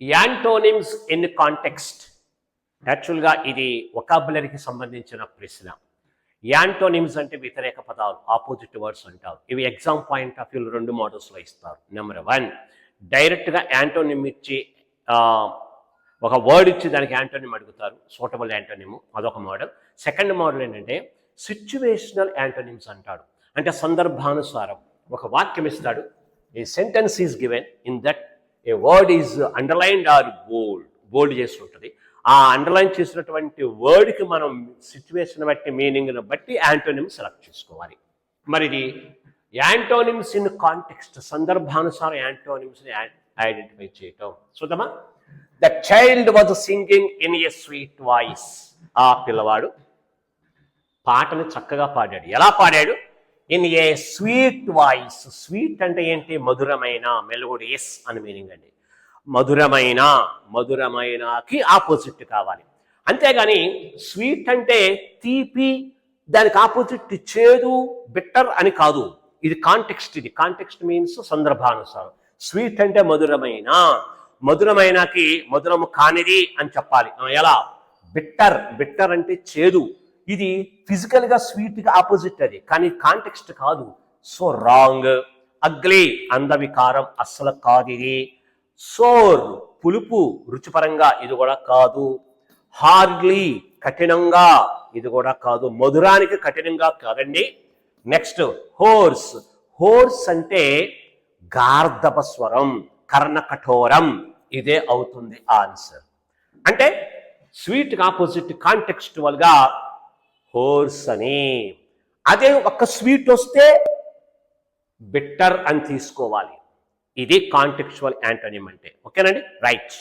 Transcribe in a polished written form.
Antonyms in context. యాక్చువల్గా ఇది వొకాబులరీకి సంబంధించిన ప్రశ్న. యాంటోనిమ్స్ అంటే వ్యతిరేక పదాలు, ఆపోజిట్ వర్డ్స్ అంటారు. ఇవి ఎగ్జామ్ పాయింట్ ఆఫ్ వ్యూలో 2 మోడల్స్లో ఇస్తారు. నెంబర్ 1, డైరెక్ట్గా యాంటోనిమ్ ఇచ్చి ఒక వర్డ్ ఇచ్చి దానికి యాంటోనిమ్ అడుగుతారు, సూటబుల్ యాంటోనిమ్, అదొక మోడల్. సెకండ్ మోడల్ ఏంటంటే సిచ్యువేషనల్ యాంటోనిమ్స్ అంటాడు. అంటే సందర్భానుసారం ఒక వాక్యం ఇస్తాడు, a sentence is given, in that a word is underlined or bold చేసి ఉంటుంది. ఆ అండర్లైన్ చేసినటువంటి వర్డ్కి మనం సిచ్యువేషన్ బట్టి, మీనింగ్ని బట్టి యాంటోనిమ్ సెలెక్ట్ చేసుకోవాలి. మరి ఇది యాంటోనిమ్స్ ఇన్ కాంటెక్స్ట్, సందర్భానుసారం యాంటోనిమ్స్ని ఐడెంటిఫై చేయటం. చూద్దామా? The child was singing in a sweet voice. ఆ పిల్లవాడు పాటను చక్కగా పాడాడు. ఎలా పాడాడు? In a sweet voice. Sweet అంటే ఏంటి? మధురమైన, మెలోడి, ఎస్ అని మీనింగ్ అండి. మధురమైనకి ఆపోజిట్ కావాలి. అంతేగాని స్వీట్ అంటే తీపి, దానికి ఆపోజిట్ చేదు, బిట్టర్ అని కాదు. ఇది కాంటెక్స్ట్. ఇది కాంటెక్స్ట్ మీన్స్ సందర్భానుసారం. స్వీట్ అంటే మధురమైనకి మధురము కానిది అని చెప్పాలి. ఎలా? బిట్టర్ అంటే చేదు. ఇది ఫిజికల్గా స్వీట్గా ఆపోజిట్ అది, కానీ కాంటెక్స్ట్ కాదు. So wrong. అగ్లీ, అందవికారం, అస్సలు కాదు ఇది. సోర్, పులుపు, రుచిపరంగా, ఇది కూడా కాదు. హార్డ్లీ, కఠినంగా, ఇది కూడా కాదు. మధురానికి కఠినంగా కాదండి. నెక్స్ట్ హోర్స్ అంటే గార్ధప స్వరం, కర్ణ కఠోరం, ఇదే అవుతుంది ఆన్సర్. అంటే స్వీట్ ఆపోజిట్ కాంటెక్స్చువల్ గా హోర్స్ అని. అదే ఒక్క స్వీట్ వస్తే బిట్టర్ అని తీసుకోవాలి. ఇది కాంటెక్చువల్ యాంటోనిమ్ అంటే. ఓకేనండి? రైట్.